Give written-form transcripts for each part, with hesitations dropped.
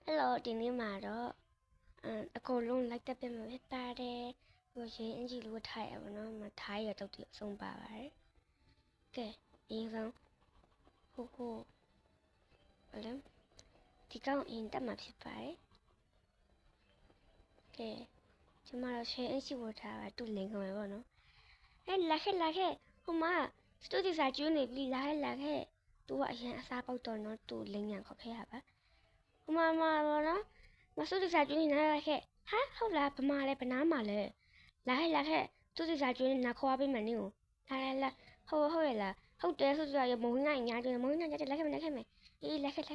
Hello ဒီနေ့မှာတော့အကုန်လုံး like တက်ပေးမှာဖြစ်ပါတယ်ဟိုရင်းအင်ဂျီလို့ထားရပါတော့မထားရတော့ဒီအဆုံးပါပါတယ်ကဲအရင်ဆုံးဟိုဘာလဲဒီကောင်အရင်တက်မှာဖြစ်ပါတယ်ကဲကျွန်မတို့ရှင်းအင်ဂျီလို့ထားပါတူလင်ကုန်ပဲပေါ့နော်လာခဲ့ဟိုမှာစတူဒီစာကျွန်းနေပြီလာခဲ့သူကအရင်အစားပေါက်တော့နော်သူလင်ညာခေါ်ခဲ့ရပါမနော်မစူးဒီစာကျွေးနေလာခဲ့ဟာဟုတ်လားဗမာလဲဗနားမှာလဲလာခဲ့စူးဒီစာကျွေးနေခေါ်ပေးမယ်နင်းကိုလာဟုတ်ရလားဟုတ်တယ်စူးဒီစာရမုံငိုင်းညာကျွေးမုံငိုင်းညာလိုက်ခဲ့မယ်အေးလိုက်ခဲ့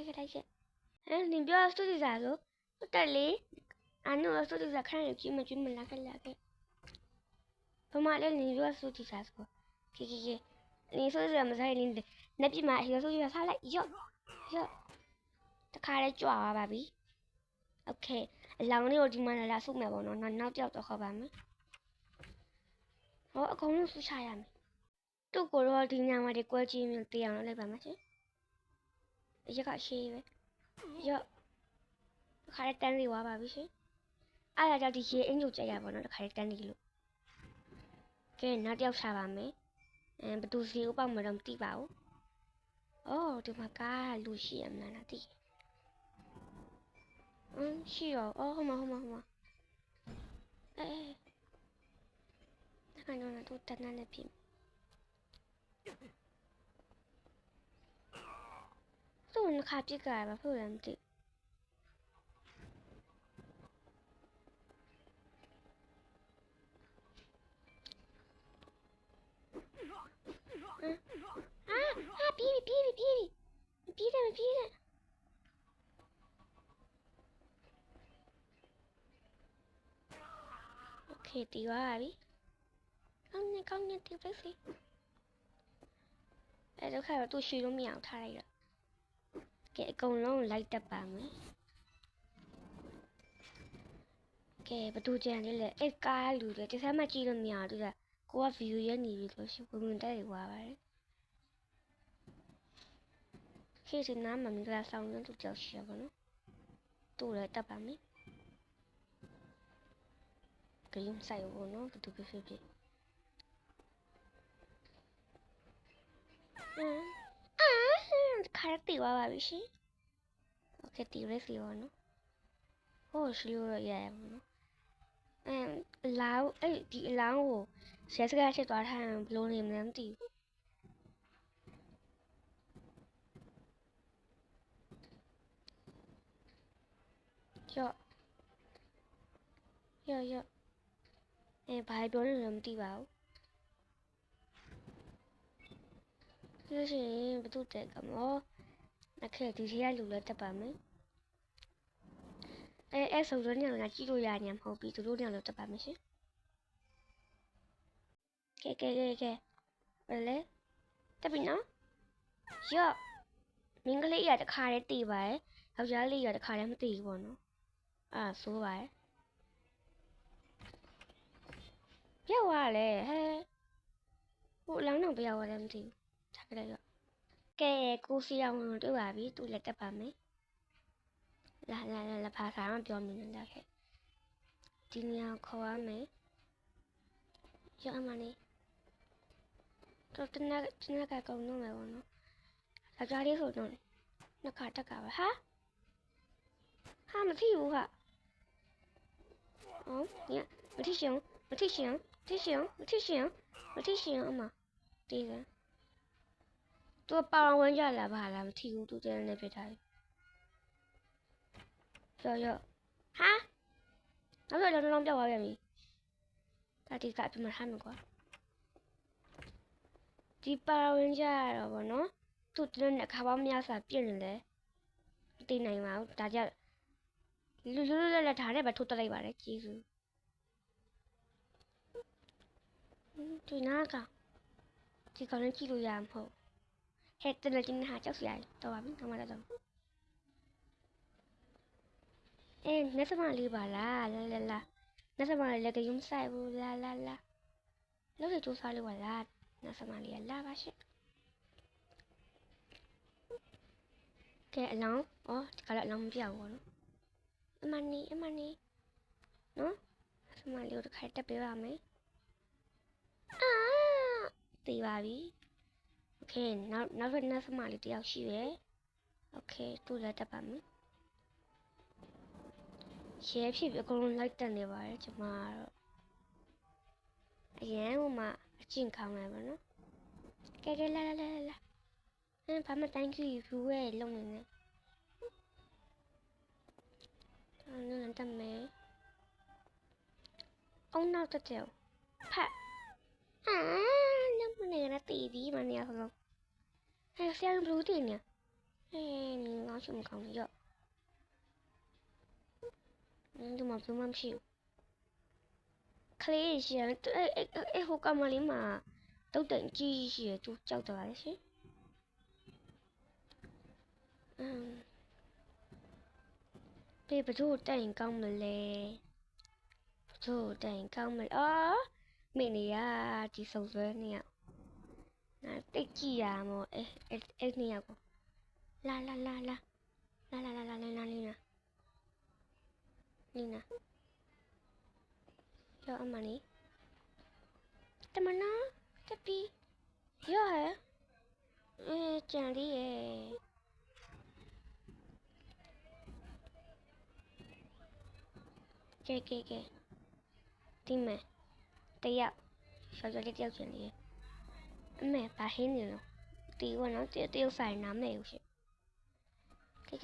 နင်ပြောစူးဒီစာဆိုဟုတ်တယ်လေအနိုစူးဒီစာခန့်ကျွေးမလာခဲ့ဗမာလဲနင်ပြောစူးဒီစာဆိုကဲနင်စူးဒီစာမဆိုင်နင်နေပြမှာစူးဒီစာစားလိုက်ရော့တခါလေးကြွားသွားပါပြီโอเคအလောင်းလေးကိုဒီမှာလာဆုပ်မယ်ပေါ့နော်နောက်ပြောက်တော့ခေါ်ပါမယ်ဟောအကုန်လုံးဆုချရမယ်သူ့ကိုတော့ဒီညမှာဒီကွဲကြီးမျိုးတေးအောင်လုပ်လိုက်ပါမယ်ရှင်အရက်ကရှေးပဲရော့တခါလေးတန်းစီသွားပါပြီရှင်အားရကြဒီရေအင်ဂျိုကြိုက်ရပါတော့တခါလေးတန်းစီလို့ကဲနောက်တစ်ယောက်ချပါမယ်ဘသူစီဦးပေါက်မတော့မသိပါဘူးအော်ဒီမှာကားလူရှိရမလားသိရှိရောဟိုမှာ那个人都在那里拼。这我们卡比改吧，不然的。逼的。OK，ตีว่าပြီကောင်းနေတီးပဲစီတော့ခါတော့သူ့ရွှေလို့မရအောင်ထားလိုက်တော့ကဲအကုန်လုံးလိုက်တက်ပါမယ်ကဲဘသူကြံလေးလဲကားလူတွေတခြားမှကြည့်လို့မရဘူးသူကကိုက view ရနေပြီလို့ရှိဝင်တက်နေသွားပါတယ်ခေတ်စနားမှာမင်္ဂလာဆောင်လို့သူကြောက်ရှိရပါတော့သူ့လည်းတက်ပါမယ်ကရင်ဆိုင်ဘူးနော်ဘသူဖြစ်ခါရတီဝါပါပြီရှင်โอเคတီရဲစီရောနော်ဟိုရှိလို့ရရဘူးနော်လောင်းဒီအလောင်းကိုရဲစကားချက်သွားထားရင်ဘလို့နေမလဲမသိဘူးရော့ဘာပြောနေလဲမသိပါဘူးလို့ရှိရင်ဘသူတက်ကမောအခက်ဒီထဲကလူလည်းတက်ပါမယ်အဲ့ဆိုတော့ညကကြည့်လို့ရညာမဟုတ်ပြီသူတို့ညလည်းတက်ပါမယ်ရှင်ကဲဘယ်လဲတက်ပြီနော်ရော့မင်္ဂလိရတခါတည်းတည်ပါတယ်ယောက်ျားလေးရတခါတည်းမတည်ဘူးပေါ့နော်ဆိုးပါတယ်ပြောက်သွားလဲဟိုအလောင်းတော့ပြောက်သွားတယ်မသိဘူးထားကြလိုက်တော့ကဲကိုစီအောင်တွေ့ပါပြီသူလည်းတက်ပါမယ်လာဖာစာတော့ပြောမိနေတာခဲ့ဒီနေရာခေါ်ရမယ်ရအမလေးတော့တနက်ကကုံလုံးမယ်ပေါ့နော်ယောက်ျားလေးဆိုတော့နှစ်ခါတက်ကပဲဟာမသိဘူးဟာညမသိရှင်အမဒီကသူပါဝင်ကြလာပါလားမသိဘူးသူတည်းနဲ့ပြထားရောဟာနောက်တော့လုံးပြောက်သွားပြန်ပြီဒါဒီကပြမထားမှာကွာဒီပါဝင်ကြရတော့ဗောနော်သူတည်းနဲ့ခါပေါင်းများစွာပြည့်နေလဲမသိနိုင်ပါဘူးဒါကြလူလက်ထားနဲ့ပဲထုတ်တက်လိုက်ပါတယ်ကျေးဇူးဒီနာကဒီကောင်လည်းကြည့်လို့ရမှာမဟုတ်ဟဲ့တလည်းချင်းဟာကြောက်စရာတော့ပါပြီတော့မလာတော့နတ်စမလေးပါလားလာနတ်စမလေးလည်းကြုံဆိုင်ဘူးလာလို့ရကြိုးစားလို့ပါလားနတ်စမလေးလာပါရှင့်ကဲအလောင်းဒီကလည်းအလောင်းမပြောက်ဘူးနော် အမနီနော်စမလေးကိုတစ်ခါတက်ပေးပါမယ်အာတေးပါပြီโอเคနောက်ထပ်နတ်စမလေးတယောက်ရှိရယ်โอเคသူ့လည်းတက်ပါမယ်ရဲဖြစ်ပြီးအကုန်လုံးလိုက်တက်နေပါတယ်ကျွန်မကတော့အရန်ဟိုမှာအကျင့်ကောင်းတယ်ဗောနော်ကဲလာဘာမှ thank you ဘူးရဲ့လုံးနေနဲ့အဲ့တက်မယ်အောင်နောက်တက်တယ်ဖတ်လုံးနေရတီးပြီးမနေရအောင်ဟဲ့ဆရာဘလူးတင်နေဟဲ့ငါရှုံကောင်းရော့ဒီမှာဘယ်မှမရှိဘူးခလေးရှိရအဲ့ဟိုကမလေးမှာတုတ်တန်ကြီးရှိရသူကြောက်တယ်ရှင်ဒီဘသူတိုင်ကောင်းမလဲဘသူတိုင်ကောင်းမလဲအော်မိနေရဒီစုံဆွဲနေရတိတ်ကြည့်ရမောအဲ့နေရကိုလာလီနာရောအမနီတမနာတပီရောဟဲကြံလေးရဲ့ကဲဒီမဲ့တယောက်ရှော့လေးတယောက်ကျန်လေးရဲ့အမေဘာဟင်းနေလို့တီးဝနော်တယောက်ဆိုင်နားမဲ့ဦးရှင်ကဲ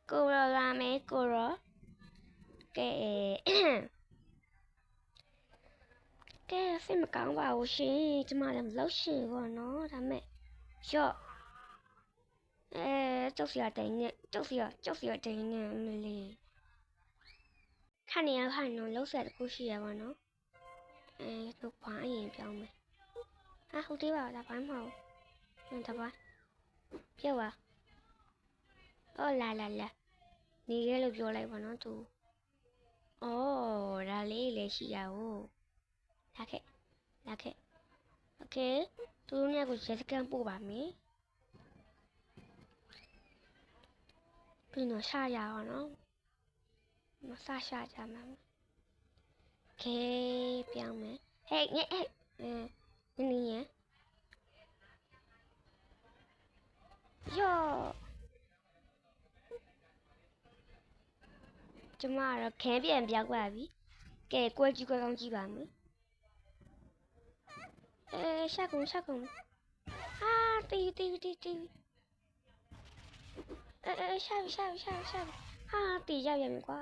ကိုရောလာမယ်ကဲစိတ်မကောင်းပါဘူးရှင်ကျမလည်းမလုပ်ရှင်ဘောနော်ဒါမဲ့ရော့ကြောက်စရာတိုင်နဲ့မလေးခဏနေရခိုင်နော်လောက်ဆက်တစ်ခုရှိရပါနော်တော့ဘာအရင်ပြောင်းမယ်ဟုတ်သေးပါလားဘာမှမဟုတ်ဒါပါပြောပါလာနေရဲလို့ပြောလိုက်ပါနော်သူဒါလေးလည်းရှိရဟုတ်လာခဲ့โอเคသူတို့ညကိုရဲစကန်ပို့ပါမယ်ပြီးတော့ရှာရအောင်နော်မရှာကြမှာโอเคပြောင်းမယ်ဟဲ့နင်းယောကျမကတော့ခဲပြန်ပြောက်ပါပြီကဲကွဲကြီးကွဲကောင်းကြည့်ပါမယ်ရှာကုန်တီးရှာပြီတီးရပြီကွာ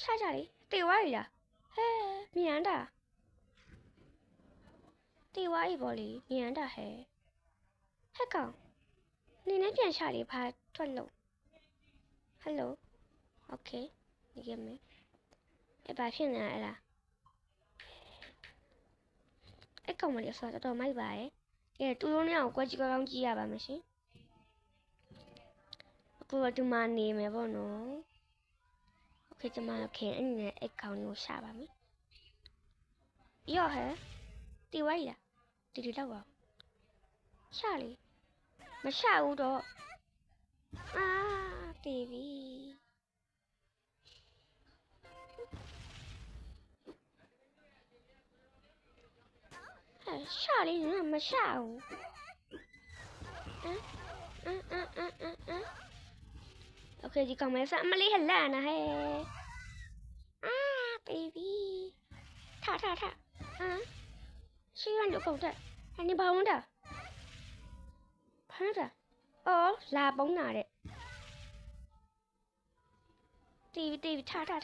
ရှာကြလေတီးဝါရီလားဟဲမြန်တာတီးဝါရီပေါ့လေမြန်တာဟဲကောင်နေနဲ့ပြန်ရှာလေဖာထွက်လို့ဟယ်လိုโอเคနေရမယ်ဘာဖြစ်နေလဲအဲ့ကောင်မလေးဆိုတော့မိုက်ပါရဲ့ကဲတူလုံးနဲ့အောင်ကွက်ကြီးကောင်းကြည့်ရပါမယ်ရှင်အခုတော့ဒီမှာနေမယ်ပေါ့နော်โอเคကျမတို့ခင်အဲ့နဲ့အဲ့ကောင်လေးကိုရှာပါမယ်ရော့ဟဲတီဝိုင်းလားတီတော့ပါရှာလေမရှာဘူးတော့တီဗီရှာလေမရှာဘူးโอเคဒီကောင်မလေးစအမလေးဟလာနာဟဲbaby ထရှိရလို့ကုန်တဲ့နေဘာဝန်တာဖမ်းတာလာပုံးနာတဲ့တီဗီထဟာ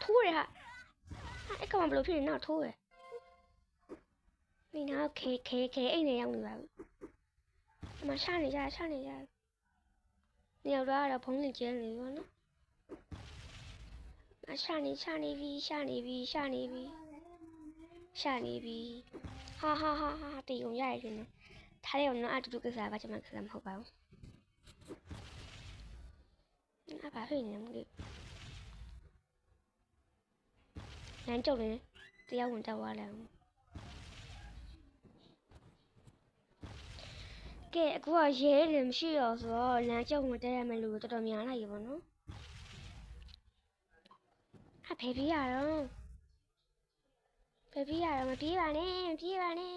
ထိုးရဟာအဲ့ကောင်ဘလို့ဖြစ်နေတော့ထိုးရနေတော့ခဲအိမ်နေရောက်နေပါဘူးအမရှာနေကြနေရောက်တော့ဖုံးနေကျဲနေရောနော်ရှာနေပြီဟာတီုံရတယ်နော်ထားရအောင်နော်အတူတူကိစ္စကကျွန်မကိစ္စမဟုတ်ပါဘူးဘာဖြစ်နေလဲမသိလမ်းကျုပ်နေတရားဝင်တက်သွားလဲ ကဲအခုကရဲတယ်မရှိတော့ဆိုတော့လမ်းကြောက်မတက်ရမယ်လို့တော်တော်များလာရေပေါ့နော်ဟာဖေးပြရတော့ဖေးပြရတော့မပြေးပါနဲ့ပြေးပါနဲ့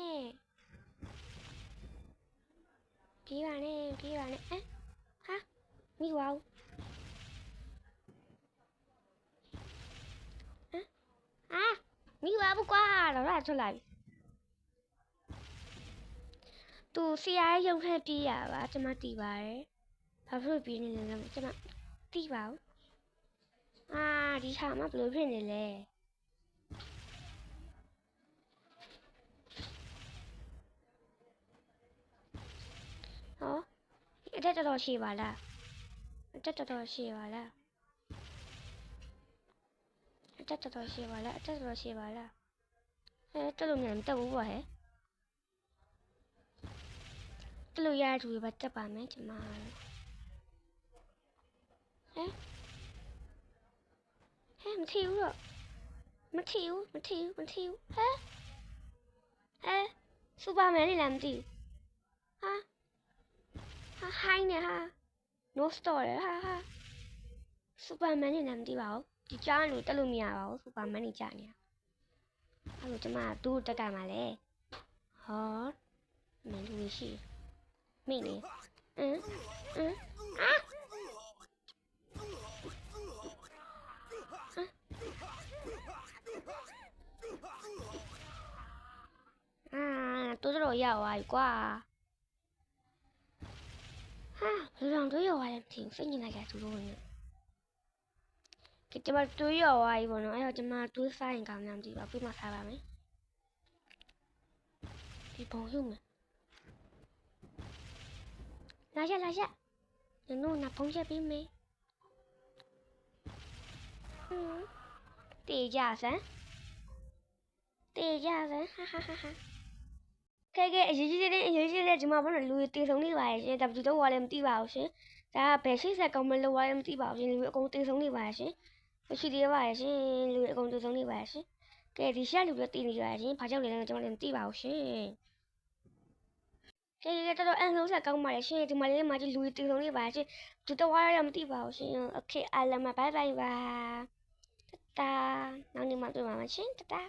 ပြေးပါနဲ့ပြေးပါနဲ့ဟာမိဝါဦးမိဝါဘူးကွာတော့ထွက်လာပြီသူဆရာရဲ့ရုံခန့်ပြေးရပါကျွန်မတီးပါတယ်ဘာဖြစ်ပြေးနေလဲကျွန်မတီးပါဦးဒီခါမှဘယ်လိုဖြစ်နေလဲဟောအတက်တော်ရှိပါလားအတက်တော်ရှိပါလားအတက်တော်ရှိပါလားအတက်တော်ရှိပါလားတက်လို့မြန်တက်ဘူးပေါ့ဟဲ့တက်လို့ရတဲ့သူတွေပဲတက်ပါမယ်ကျွန်မမထီဘူးတော့မထီဘူးဟဲစူပါမန်နေလားမသိဘူးဟာဟိုင်းနေဟာ no store ဟာစူပါမန်နေလားမသိပါဘူးဒီကြားလို့တက်လို့မရပါဘူးစူပါမန်နေကြာနေတာအဲ့လိုကျွန်မသူ့တက်ကမှာလဲဟောမင်းလူရှိမိနေတိုးတော့ရောက်သွားပြီကွာဘယ်လိုတိုးရောက်သွားလဲမသိဘူးစိတ်ညစ်လိုက်ကြသူတို့ကကျွန်မတိုးရောက်သွားပြီပေါ့နော်အဲ့တော့ကျွန်မတိုးစားရင်ကောင်းမှမသိပါဘူးပြမစားပါမယ်ဒီပုံရုံမယ်လာရနို့နာဖုံးချက်ပြီးမေးတေးကြစမ်းဟာကဲအရေးကြီးတဲ့ဒီမှာဘာလို့လူတေဆုံးနေပါရဲ့ရှင်ဒါဘယ်သူတော့ဝါလည်းမသိပါဘူးရှင်ဒါဘယ်ရှိဆက်ကောင်းမလို့ဝါလည်းမသိပါဘူးရှင်လူအကုန်တေဆုံးနေပါရဲ့ရှင်မရှိသေးပါရဲ့ရှင်လူအကုန်တေဆုံးနေပါရဲ့ရှင်ကဲဒီရှာလူတွေတေနေကြရဲ့ရှင်ဘာကြောင့်လဲကျွန်တော်လည်းမသိပါဘူးရှင်ကဲတော်အန်ဆုံးဆက်ကောင်းပါလေရှင်ဒီမှာလေးမှာကြီးလူတေဆုံးနေပါရဲ့ရှင်သူတော့ဝါလည်းမသိပါဘူးရှင်โอเคအားလုံးဘိုင်ဘိုင်ပါတာနောက်နေ့မှတွေ့ပါမယ်ရှင်တာ